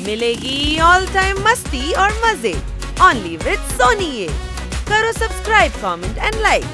मिलेगी all time मस्ती और मजे ओनली विद सोनी ये। करो सब्सक्राइब, कमेंट एंड लाइक।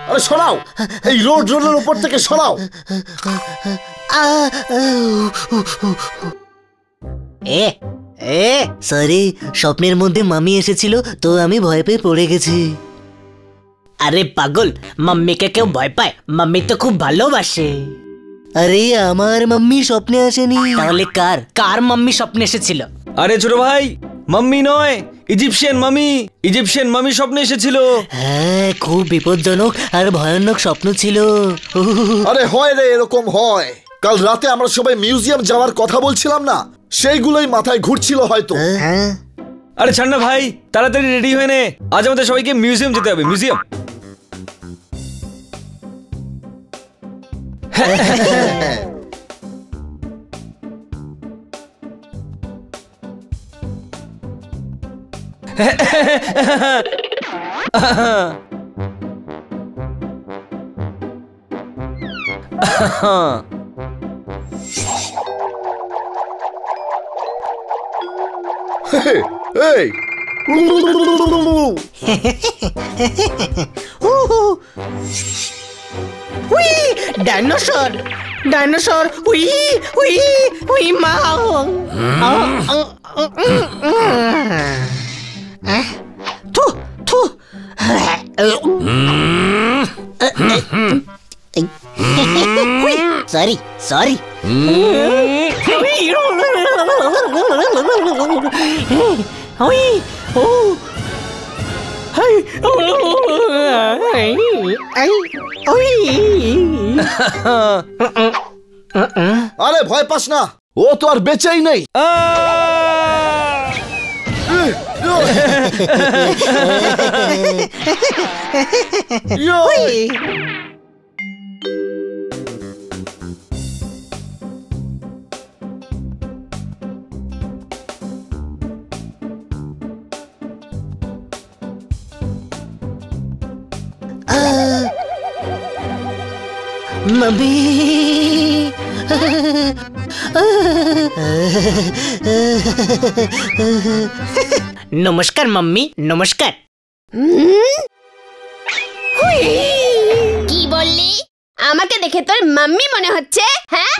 अरे सराओ, रोड रोलर ऊपर থেকে সরাও। সরি, স্বপ্নের মধ্যে মামি এসেছিল তো আমি ভয় পেয়ে পড়ে গেছি। আরে পাগল, মাম্মিকে কেউ ভয় পায়? মাম্মি তো খুব ভালোবাসে। আরে আমার মাম্মি স্বপ্নে আসেনি। তাহলে কার মাম্মি স্বপ্নে এসেছিল? আরে ছোট ভাই, মাম্মি নয়, ইজিপশিয়ান মামি স্বপ্নে এসেছিল। হ্যাঁ, খুব বিপজ্জনক আর ভয়ানক স্বপ্ন ছিল। আরে হয় রে, এরকম হয়। কাল রাতে আমরা সবাই মিউজিয়াম যাওয়ার কথা বলছিলাম না, সেইগুলোই মাথায় ঘুরছিল হয়তো। আরে ছাড় না ভাই, তাড়াতাড়ি রেডি হয়ে নে, আজ আমাদের সবাইকে মিউজিয়াম যেতে হবে। মিউজিয়াম এই ডাইনোসর, উই মা। সরি আরে ভয় পাস না, ও তো আর বেঁচেই নেই। মাম্মি, নমস্কার মাম্মি, নমস্কার। কি বললি? আমাকে দেখে তোর মাম্মি মনে হচ্ছে? হ্যাঁ,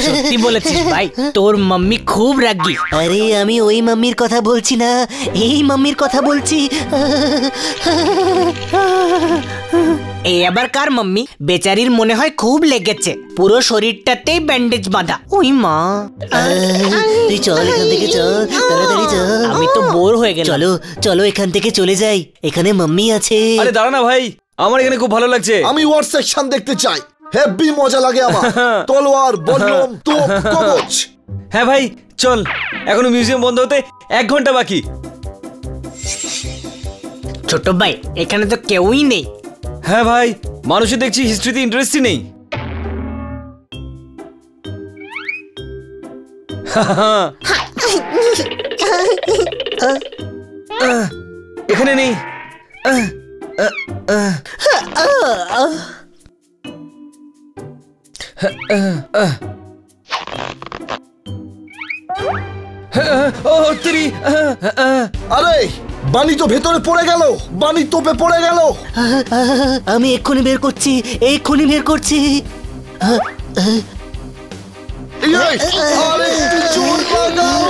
সত্যি বলেছিস ভাই, তোর মাম্মি খুব রাগী। আরে আমি ওই মাম্মির কথা বলছি না, এই মাম্মির কথা বলছি। এই আবার কার মাম্মি? বেচারির মনে হয় খুব লেগেছে, পুরো শরীরটাতেই ব্যান্ডেজ বাঁধা। ওই মা, তুই চল এখান থেকে, চল তাড়াতাড়ি চল। আমি তো বোর হয়ে গেলাম। চলো চলো, এখান থেকে চলে যাই, এখানে মাম্মি আছে। আরে দাঁড়া না ভাই, আমার এখানে খুব ভালো লাগছে। আমি ওয়ার সেকশন দেখতে চাই, হেভি মজা লাগে আমার। তলোয়ার, বল্লম, তোপ, কবচ। হ্যাঁ ভাই চল, এখনো মিউজিয়াম বন্ধ হতে 1 ঘন্টা বাকি। ছোট ভাই, এখানে তো কেউই নেই। হ্যাঁ ভাই, মানুষের দেখছি হিস্ট্রিতে ইন্টারেস্টই নেই। এখানে নেই। আরে বানি তো ভেতরে পড়ে গেল, বানি তোপে পড়ে গেল। আমি এক্ষুনি বের করছি, এক্ষুনি বের করছি। আরে একটু জোর লাগাও।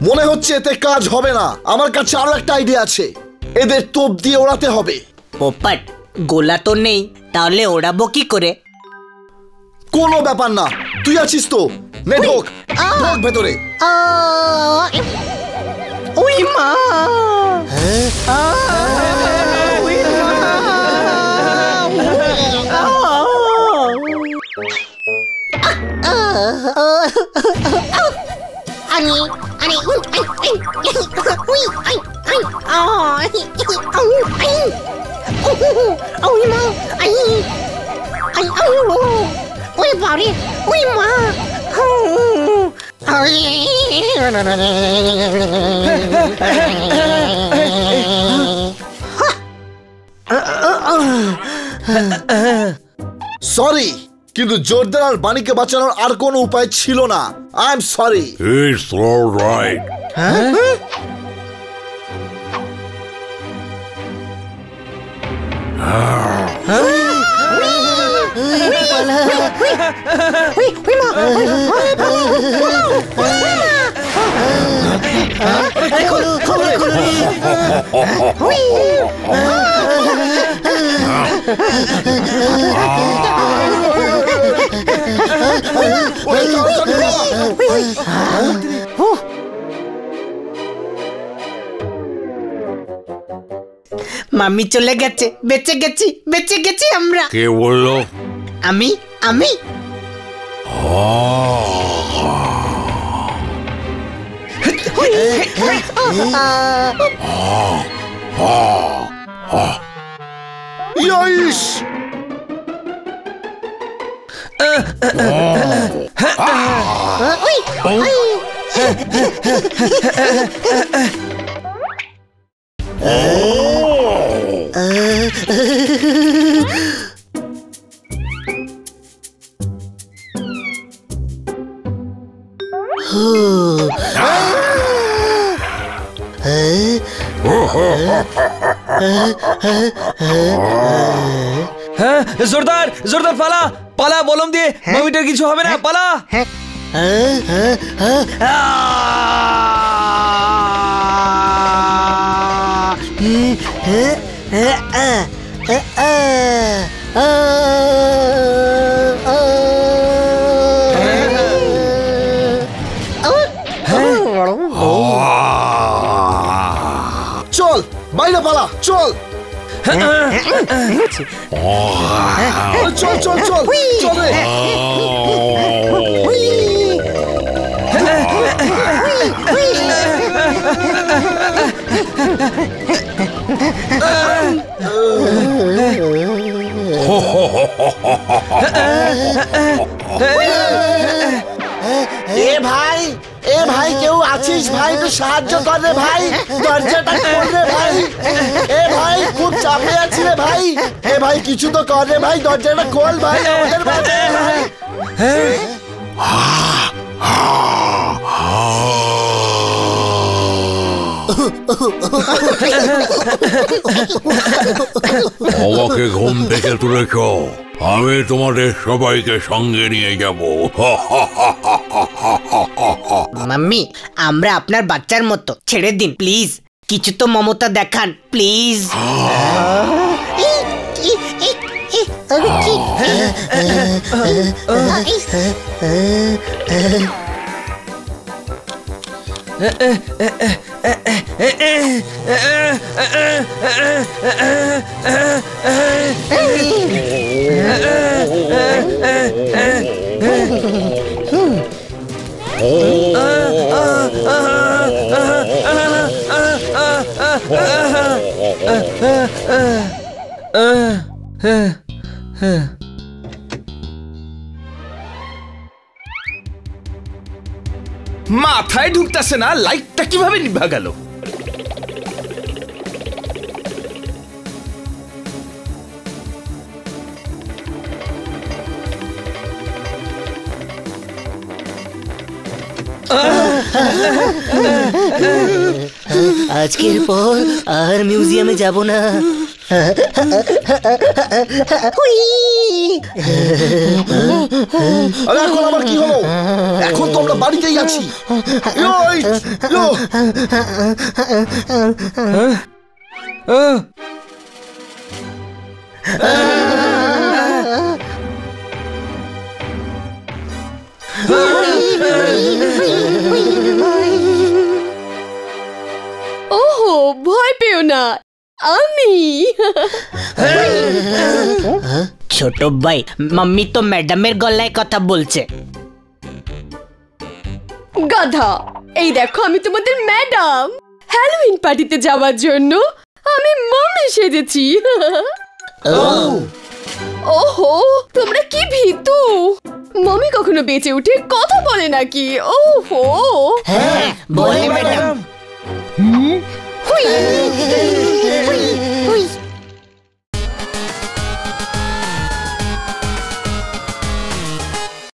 মনে হচ্ছে এতে কাজ হবে না। আমার কাছে আরো একটা আইডিয়া আছে, এদের তোপ দিয়ে ওড়াতে হবে। পোপট, গোলা তো নেই, তাহলে ওড়াবো কি করে? কোনো ব্যাপার না, তুই আছিস তো, নে ঢোক ঢোক ভেতরে। ওই মা, সরি, কিন্তু জোরদার আর বাণীকে বাঁচানোর আর কোনো উপায় ছিল না। I am sorry. It's all right. Mummy চলে গেছে, বেঁচে গেছি, বেঁচে গেছি আমরা। কে বললো? আমি আমি ইস, হ্যাঁ, জোরদার জোরদার পালা পালা, বলম দিয়ে মামিটার কিছু হবে না, পালা। চল বাইরে পালা, চল চল চল চল চল রে। এ ভাই, এ ভাই কেউ আছিস ভাই? একটু সাহায্য কর রে ভাই, দরজাটা খোল রে ভাই। এ ভাই খুব চাপে আছি রে ভাই। এ ভাই কিছু তো কর রে ভাই, দরজাটা খোল ভাই, আমাদের বাঁচা ভাই। আমাকে ঘুম থেকে তুলেছ, আমি তোমাদের সবাইকে সঙ্গে নিয়ে যাব। মাম্মি, আমরা আপনার বাচ্চার মতো, ছেড়ে দিন প্লিজ, কিছু তো মমতা দেখান প্লিজ। মাথায় ঢুকতেছে না, লাইটটা কিভাবে নিভা গেল? আজকের পর আর মিউজিয়ামে যাব না। আরে এখন আবার কি হলো? এখন তো আমরা বাড়িতেই আছি। ওহো, ভয় পেও না, আমি। ছোট ভাই, মাম্মি তো ম্যাডামের গলায় কথা বলছে। গাধা, এই দেখো আমি তোমাদের ম্যাডাম। হ্যালোউইন পার্টিতে যাওয়ার জন্য আমি মাম্মি সেজেছি। ওহো, তোমরা কি ভীতু! মাম্মি কখনো বেঁচে উঠে কথা বলে নাকি? ওহো, বলে ম্যাডাম। হুই।